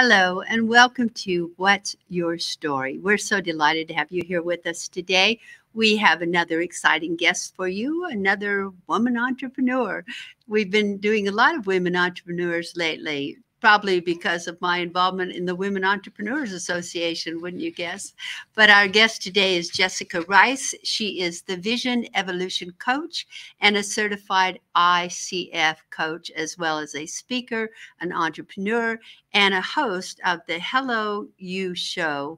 Hello, and welcome to What's Your Story? We're so delighted to have you here with us today. We have another exciting guest for you, another woman entrepreneur. We've been doing a lot of women entrepreneurs lately, probably because of my involvement in the Women Entrepreneurs Association, wouldn't you guess? But our guest today is Jessica Rice. She is the Vision Evolution Coach and a certified ICF coach, as well as a speaker, an entrepreneur, and a host of the Hello You Show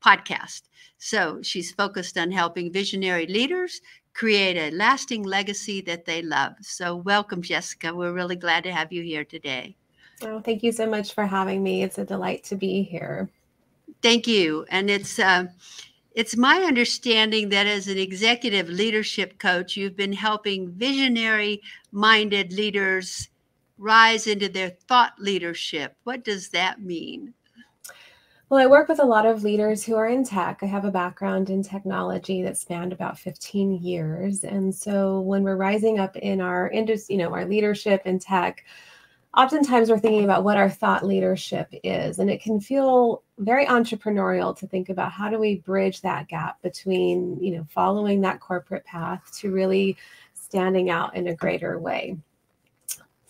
podcast. So she's focused on helping visionary leaders create a lasting legacy that they love. So welcome, Jessica. We're really glad to have you here today. Oh, thank you so much for having me. It's a delight to be here. Thank you. And it's my understanding that as an executive leadership coach, you've been helping visionary-minded leaders rise into their thought leadership. What does that mean? Well, I work with a lot of leaders who are in tech. I have a background in technology that spanned about 15 years. And so when we're rising up in our industry, our leadership in tech, oftentimes we're thinking about what our thought leadership is. And it can feel very entrepreneurial to think about how do we bridge that gap between, following that corporate path to really standing out in a greater way.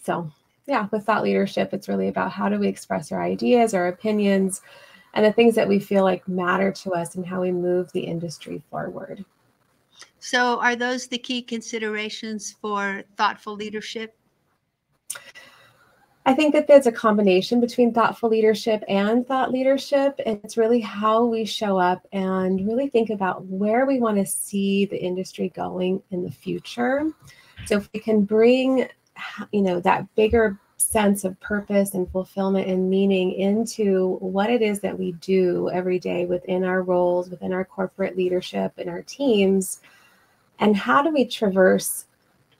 So yeah, with thought leadership, it's really about how do we express our ideas, our opinions, and the things that we feel like matter to us and how we move the industry forward. So are those the key considerations for thoughtful leadership? I think that there's a combination between thoughtful leadership and thought leadership. It's really how we show up and really think about where we want to see the industry going in the future. So if we can bring, that bigger sense of purpose and fulfillment and meaning into what it is that we do every day within our roles, within our corporate leadership and our teams, and how do we traverse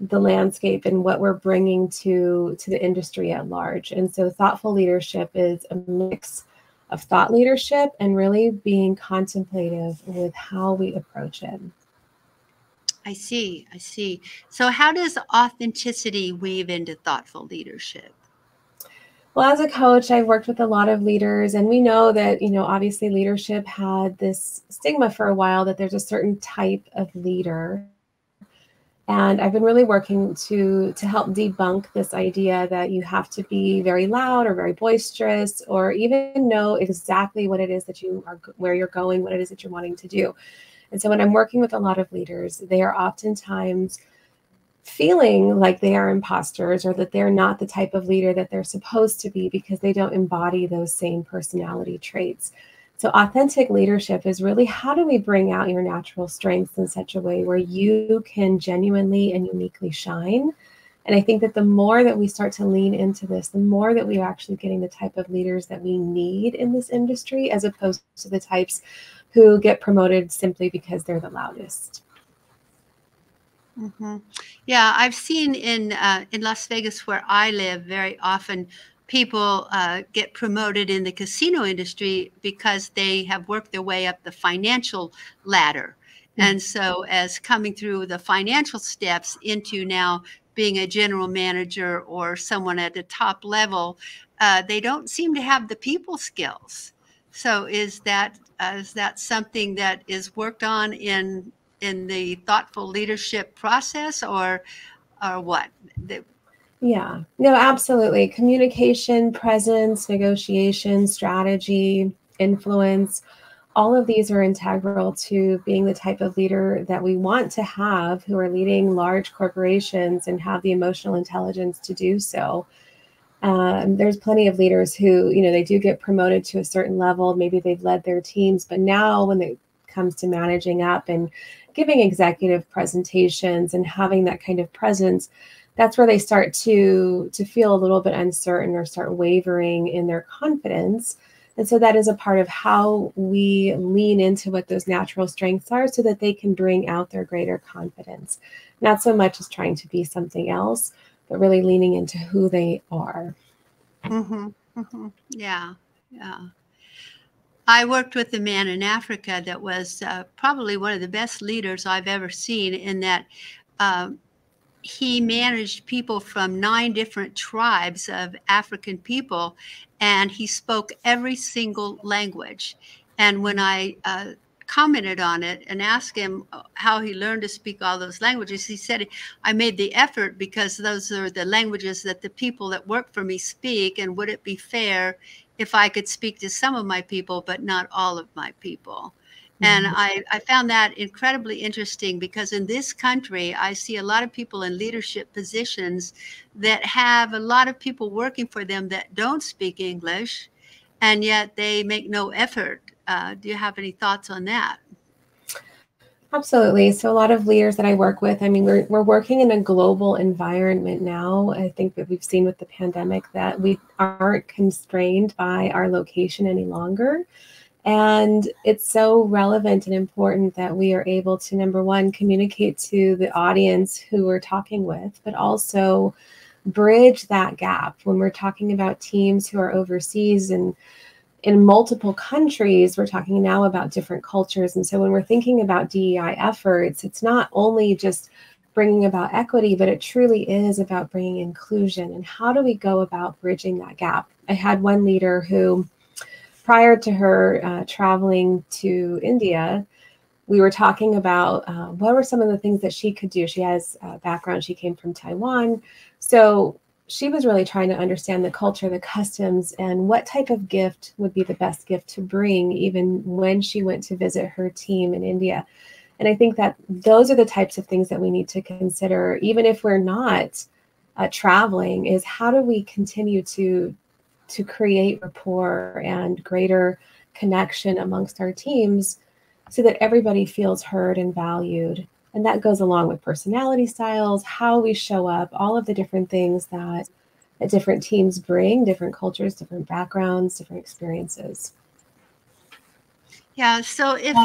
the landscape and what we're bringing to the industry at large. And so thoughtful leadership is a mix of thought leadership and really being contemplative with how we approach it. I see. So how does authenticity weave into thoughtful leadership? Well, as a coach, I've worked with a lot of leaders, and we know that, obviously leadership had this stigma for a while that there's a certain type of leader. And I've been really working to help debunk this idea that you have to be very loud or very boisterous or even know exactly what it is that where you're going, what it is that you're wanting to do. And so when I'm working with a lot of leaders, they are oftentimes feeling like they are imposters or that they're not the type of leader that they're supposed to be because they don't embody those same personality traits. So authentic leadership is really how do we bring out your natural strengths in such a way where you can genuinely and uniquely shine. And I think that the more that we start to lean into this, the more that we are actually getting the type of leaders that we need in this industry, as opposed to the types who get promoted simply because they're the loudest. Mm-hmm. Yeah, I've seen in Las Vegas, where I live, very often people get promoted in the casino industry because they have worked their way up the financial ladder. And so as coming through the financial steps into now being a general manager or someone at the top level, they don't seem to have the people skills. So is that something that is worked on in the thoughtful leadership process or what? Yeah, no, absolutely. Communication, presence, negotiation, strategy, influence, all of these are integral to being the type of leader that we want to have who are leading large corporations and have the emotional intelligence to do so. There's plenty of leaders who, they do get promoted to a certain level. Maybe they've led their teams, but now when it comes to managing up and giving executive presentations and having that kind of presence, that's where they start to feel a little bit uncertain or start wavering in their confidence. And so that is a part of how we lean into what those natural strengths are so that they can bring out their greater confidence. Not so much as trying to be something else, but really leaning into who they are. Mm-hmm. Mm-hmm. Yeah. I worked with a man in Africa that was probably one of the best leaders I've ever seen, in that he managed people from 9 different tribes of African people, and he spoke every single language. And when I commented on it and asked him how he learned to speak all those languages, he said, I made the effort because those are the languages that the people that work for me speak, and would it be fair if I could speak to some of my people, but not all of my people? And I found that incredibly interesting because in this country, I see a lot of people in leadership positions that have a lot of people working for them that don't speak English, and yet they make no effort. Do you have any thoughts on that? Absolutely. So a lot of leaders that I work with, I mean, we're working in a global environment now. I think that we've seen with the pandemic that we aren't constrained by our location any longer. And it's so relevant and important that we are able to, number one, communicate to the audience who we're talking with, but also bridge that gap when we're talking about teams who are overseas and in multiple countries. We're talking now about different cultures. And so when we're thinking about DEI efforts, it's not only just bringing about equity, but it truly is about bringing inclusion. And how do we go about bridging that gap? I had one leader who, prior to her traveling to India, we were talking about what were some of the things that she could do. She has a background, she came from Taiwan. So she was really trying to understand the culture, the customs, and what type of gift would be the best gift to bring, even when she went to visit her team in India. And I think that those are the types of things that we need to consider, even if we're not traveling, is how do we continue to create rapport and greater connection amongst our teams so that everybody feels heard and valued. And that goes along with personality styles, how we show up, all of the different things that different teams bring, different cultures, different backgrounds, different experiences. Yeah. So if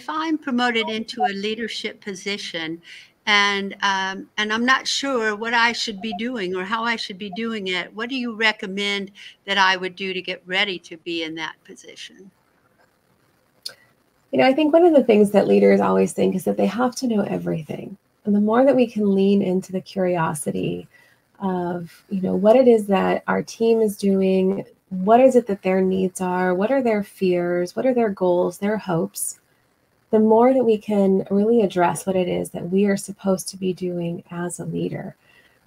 I'm promoted into a leadership position, and I'm not sure what I should be doing or how I should be doing it, what do you recommend that I would do to get ready to be in that position? I think one of the things that leaders always think is that they have to know everything. And the more that we can lean into the curiosity of, what it is that our team is doing, what is it that their needs are, what are their fears, what are their goals, their hopes, the more that we can really address what it is that we are supposed to be doing as a leader.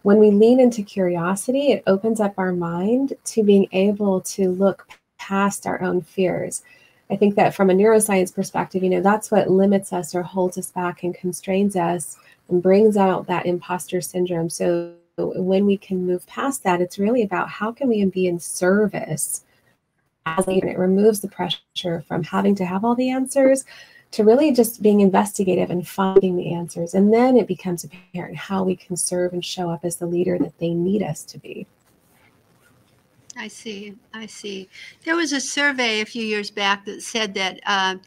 When we lean into curiosity, it opens up our mind to being able to look past our own fears. I think that from a neuroscience perspective, that's what limits us or holds us back and constrains us and brings out that imposter syndrome. So when we can move past that, it's really about how can we be in service as a leader. It removes the pressure from having to have all the answers to really just being investigative and finding the answers. And then it becomes apparent how we can serve and show up as the leader that they need us to be. I see. I see. There was a survey a few years back that said that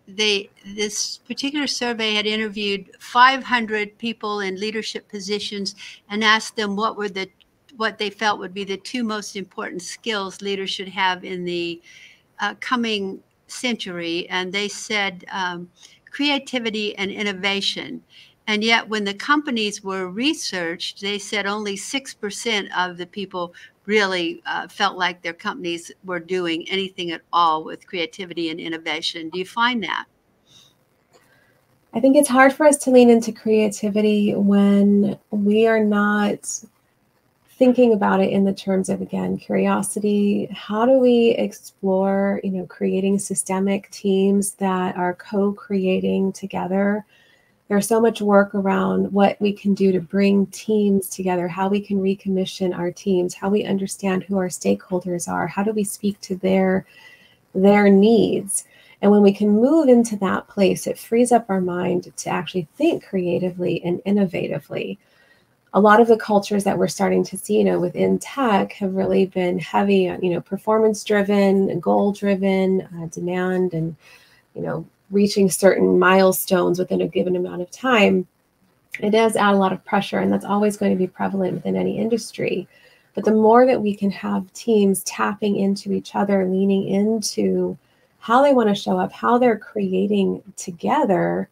this particular survey had interviewed 500 people in leadership positions and asked them what they felt would be the 2 most important skills leaders should have in the coming century, and they said creativity and innovation. And yet, when the companies were researched, they said only 6% of the people really felt like their companies were doing anything at all with creativity and innovation. Do you find that? I think it's hard for us to lean into creativity when we are not thinking about it in the terms of, again, curiosity. How do we explore, creating systemic teams that are co-creating together? There's so much work around what we can do to bring teams together, how we can recommission our teams, how we understand who our stakeholders are, how do we speak to their needs. And when we can move into that place, it frees up our mind to actually think creatively and innovatively. A lot of the cultures that we're starting to see, within tech have really been heavy on, performance driven, goal driven, demand, and, reaching certain milestones within a given amount of time. It does add a lot of pressure, and that's always going to be prevalent within any industry. But the more that we can have teams tapping into each other, leaning into how they want to show up, how they're creating together,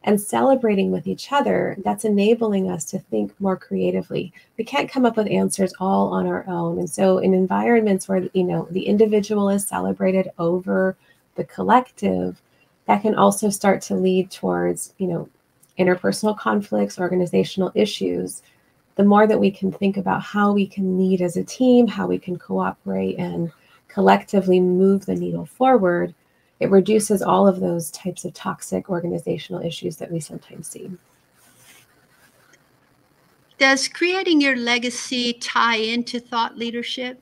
and celebrating with each other, that's enabling us to think more creatively. We can't come up with answers all on our own. And so in environments where, the individual is celebrated over the collective, that can also start to lead towards, interpersonal conflicts, organizational issues. The more that we can think about how we can lead as a team, how we can cooperate and collectively move the needle forward, it reduces all of those types of toxic organizational issues that we sometimes see. Does creating your legacy tie into thought leadership?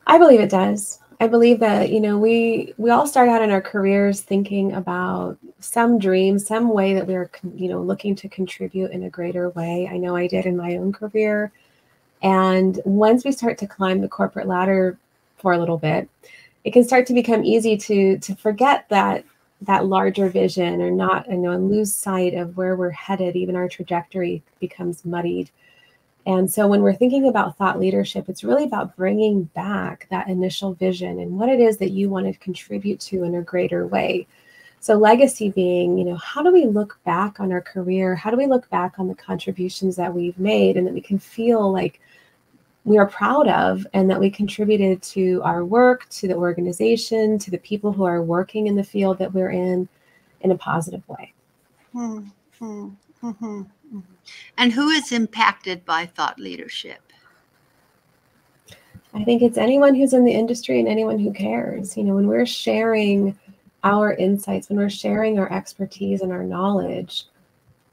I believe it does. I believe that, we all start out in our careers thinking about some dream, some way that we're, looking to contribute in a greater way. I know I did in my own career. And once we start to climb the corporate ladder for a little bit, it can start to become easy to forget that larger vision, or not, and lose sight of where we're headed. Even our trajectory becomes muddied. And so when we're thinking about thought leadership, it's really about bringing back that initial vision and what it is that you want to contribute to in a greater way. So legacy being, how do we look back on our career? How do we look back on the contributions that we've made and that we can feel like we are proud of, and that we contributed to our work, to the organization, to the people who are working in the field that we're in a positive way. Mm-hmm. Mm-hmm. And who is impacted by thought leadership? I think it's anyone who's in the industry and anyone who cares. When we're sharing our insights, when we're sharing our expertise and our knowledge,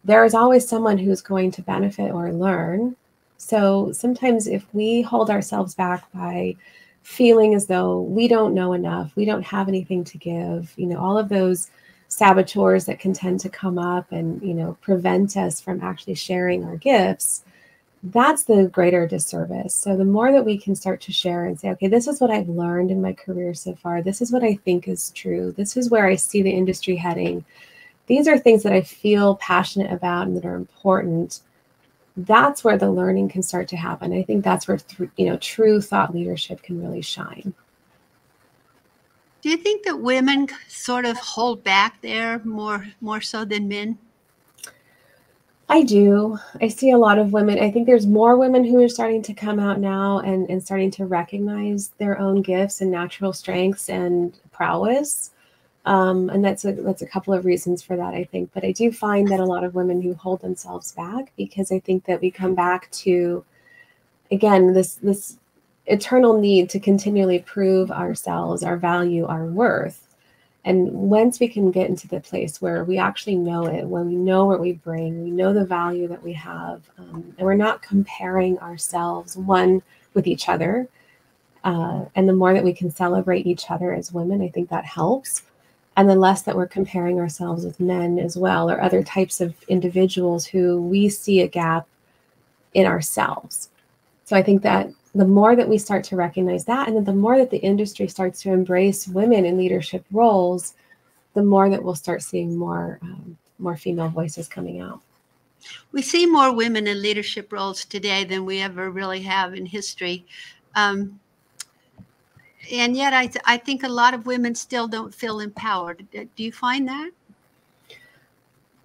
there is always someone who's going to benefit or learn. So sometimes if we hold ourselves back by feeling as though we don't know enough, we don't have anything to give, all of those saboteurs that can tend to come up and, prevent us from actually sharing our gifts, that's the greater disservice. So the more that we can start to share and say, okay, this is what I've learned in my career so far. This is what I think is true. This is where I see the industry heading. These are things that I feel passionate about and that are important. That's where the learning can start to happen. I think that's where, true thought leadership can really shine. Do you think that women sort of hold back there more so than men? I do. I see a lot of women. I think there's more women who are starting to come out now and starting to recognize their own gifts and natural strengths and prowess. And that's a couple of reasons for that, I think. But I do find that a lot of women who hold themselves back, because I think that we come back to, again, this eternal need to continually prove ourselves, our value, our worth. And once we can get into the place where we actually know it, when we know what we bring, we know the value that we have, and we're not comparing ourselves one with each other. And the more that we can celebrate each other as women, I think that helps. And the less that we're comparing ourselves with men as well, or other types of individuals who we see a gap in ourselves. So I think that the more that we start to recognize that, and then the more that the industry starts to embrace women in leadership roles, the more that we'll start seeing more female voices coming out. We see more women in leadership roles today than we ever really have in history. And yet I think a lot of women still don't feel empowered. Do you find that?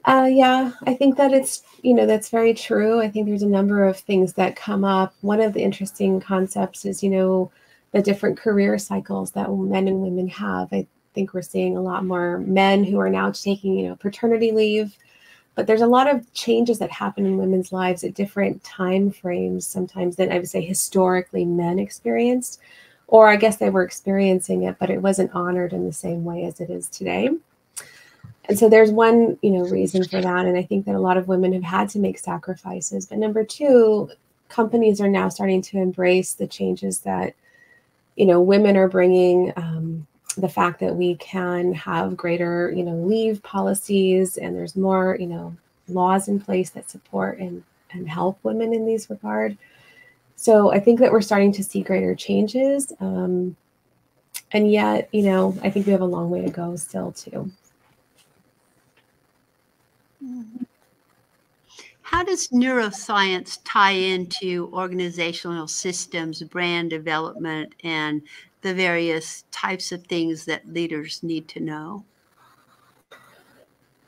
Yeah, I think that it's, that's very true. I think there's a number of things that come up. One of the interesting concepts is, the different career cycles that men and women have. I think we're seeing a lot more men who are now taking, paternity leave. But there's a lot of changes that happen in women's lives at different time frames, sometimes than I would say historically men experienced. Or I guess they were experiencing it, but it wasn't honored in the same way as it is today. And so there's one, reason for that. And I think that a lot of women have had to make sacrifices. But number two, companies are now starting to embrace the changes that, women are bringing. The fact that we can have greater, leave policies, and there's more, laws in place that support and help women in these regard. So I think that we're starting to see greater changes. And yet, I think we have a long way to go still too. How does neuroscience tie into organizational systems, brand development, and the various types of things that leaders need to know?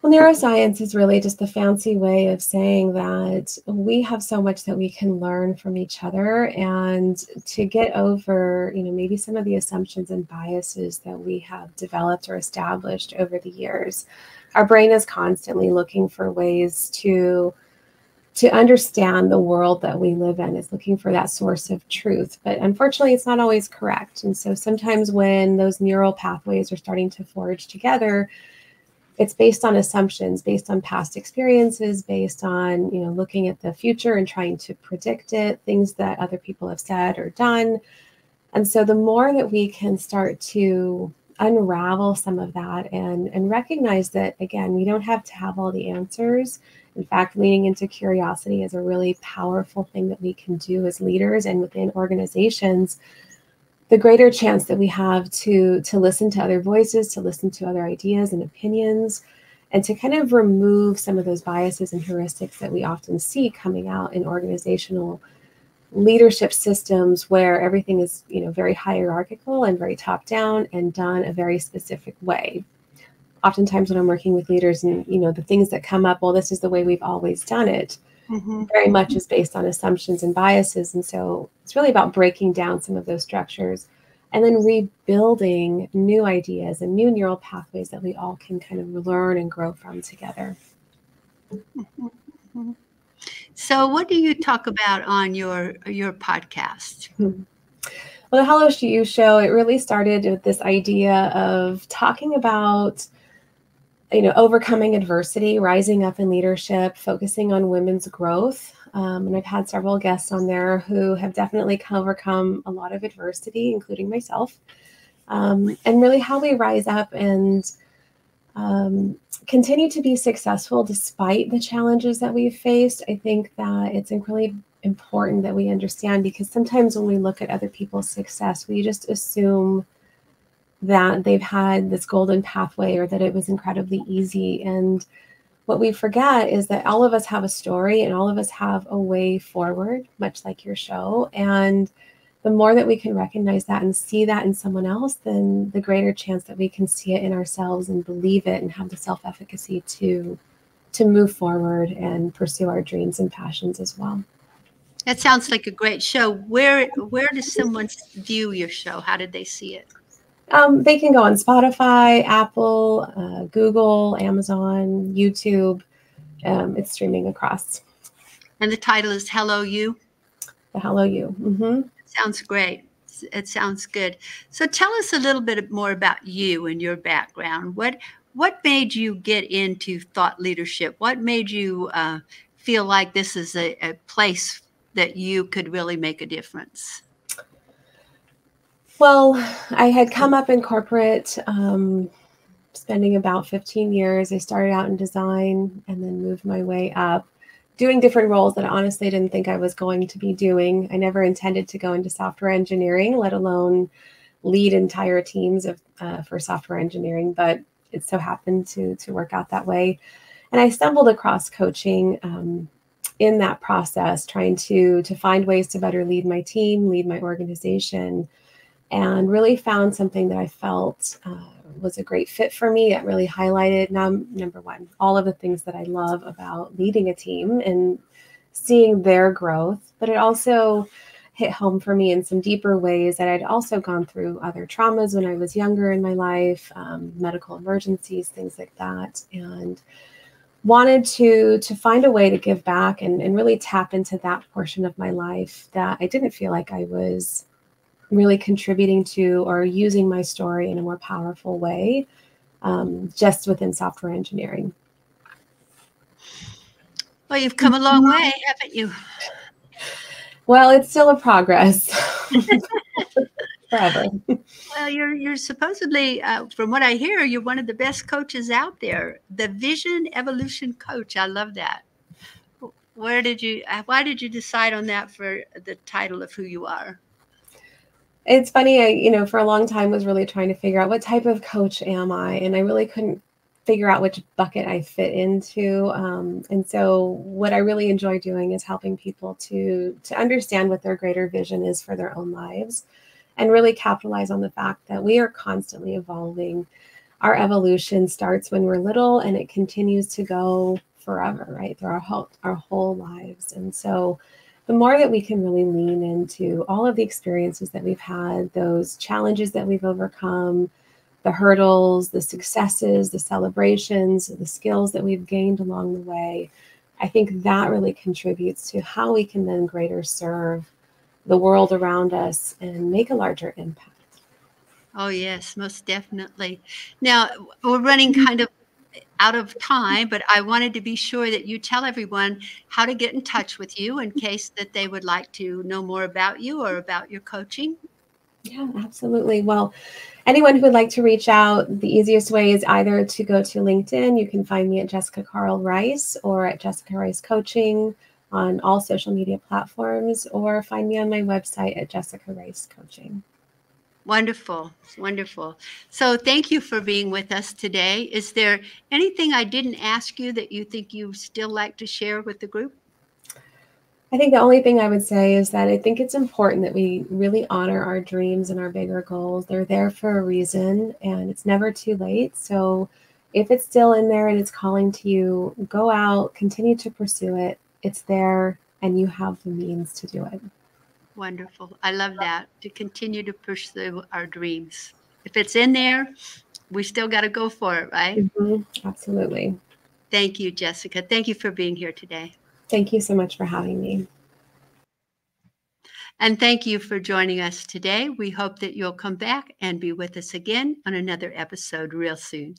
Well, neuroscience is really just the fancy way of saying that we have so much that we can learn from each other, and to get over, maybe some of the assumptions and biases that we have developed or established over the years. Our brain is constantly looking for ways to understand the world that we live in. Is looking for that source of truth, but unfortunately it's not always correct. And so sometimes when those neural pathways are starting to forge together, it's based on assumptions, based on past experiences, based on, looking at the future and trying to predict it, things that other people have said or done. And so the more that we can start to unravel some of that and recognize that, again, we don't have to have all the answers. In fact, leaning into curiosity is a really powerful thing that we can do as leaders and within organizations. The greater chance that we have to listen to other voices, to listen to other ideas and opinions, and to kind of remove some of those biases and heuristics that we often see coming out in organizational leadership systems, where everything is, very hierarchical and very top down and done a very specific way. Oftentimes when I'm working with leaders and, the things that come up, well, this is the way we've always done it, very much is based on assumptions and biases. And so it's really about breaking down some of those structures and then rebuilding new ideas and new neural pathways that we all can kind of learn and grow from together. So what do you talk about on your podcast? Well, the Hello You show, it really started with this idea of talking about, overcoming adversity, rising up in leadership, focusing on women's growth. And I've had several guests on there who have definitely overcome a lot of adversity, including myself, and really how we rise up and continue to be successful despite the challenges that we've faced. I think that it's really important that we understand, because sometimes when we look at other people's success, we just assume that they've had this golden pathway or that it was incredibly easy. And what we forget is that all of us have a story and all of us have a way forward, much like your show. And the more that we can recognize that and see that in someone else, then the greater chance that we can see it in ourselves and believe it and have the self-efficacy to move forward and pursue our dreams and passions as well. That sounds like a great show. Where does someone view your show? How did they see it? They can go on Spotify, Apple, Google, Amazon, YouTube. It's streaming across. And the title is Hello You? The Hello You. Mm-hmm. Sounds great. It sounds good. So tell us a little bit more about you and your background. What made you get into thought leadership? What made you feel like this is a place that you could really make a difference? Well, I had come up in corporate, spending about 15 years. I started out in design and then moved my way up, doing different roles that I honestly didn't think I was going to be doing. I never intended to go into software engineering, let alone lead entire teams for software engineering, but it so happened to work out that way. And I stumbled across coaching in that process, trying to find ways to better lead my team, lead my organization, and really found something that I felt was a great fit for me. That really highlighted, number one, all of the things that I love about leading a team and seeing their growth, but it also hit home for me in some deeper ways that I'd also gone through other traumas when I was younger in my life, medical emergencies, things like that, and wanted to find a way to give back and really tap into that portion of my life that I didn't feel like I was really contributing to or using my story in a more powerful way, just within software engineering. Well, you've come a long way, haven't you? Well, it's still a progress. Forever. Well, you're supposedly, from what I hear, you're one of the best coaches out there. The Vision Evolution Coach. I love that. Why did you decide on that for the title of who you are? It's funny, I, for a long time was really trying to figure out what type of coach am I, and I really couldn't figure out which bucket I fit into. And so what I really enjoy doing is helping people to understand what their greater vision is for their own lives and really capitalize on the fact that we are constantly evolving. our evolution starts when we're little and it continues to go forever, right? Through our whole lives. And so the more that we can really lean into all of the experiences that we've had, those challenges that we've overcome, the hurdles, the successes, the celebrations, the skills that we've gained along the way, I think that really contributes to how we can then greater serve the world around us and make a larger impact. Oh, yes, most definitely. Now, we're running kind of out of time, but I wanted to be sure that you tell everyone how to get in touch with you in case that they would like to know more about you or about your coaching. Yeah, absolutely. Well, anyone who would like to reach out, the easiest way is either to go to LinkedIn. You can find me at Jessica Carl Rice or at Jessica Rice Coaching on all social media platforms, or find me on my website at Jessica Rice Coaching. Wonderful. Wonderful. So thank you for being with us today. Is there anything I didn't ask you that you think you still like to share with the group? I think the only thing I would say is that I think it's important that we really honor our dreams and our bigger goals. They're there for a reason, and it's never too late. So if it's still in there and it's calling to you, go out, continue to pursue it. It's there, and you have the means to do it. Wonderful. I love that, to continue to pursue our dreams. If it's in there, we still got to go for it, right? Absolutely. Thank you, Jessica. Thank you for being here today. Thank you so much for having me. And thank you for joining us today. We hope that you'll come back and be with us again on another episode real soon.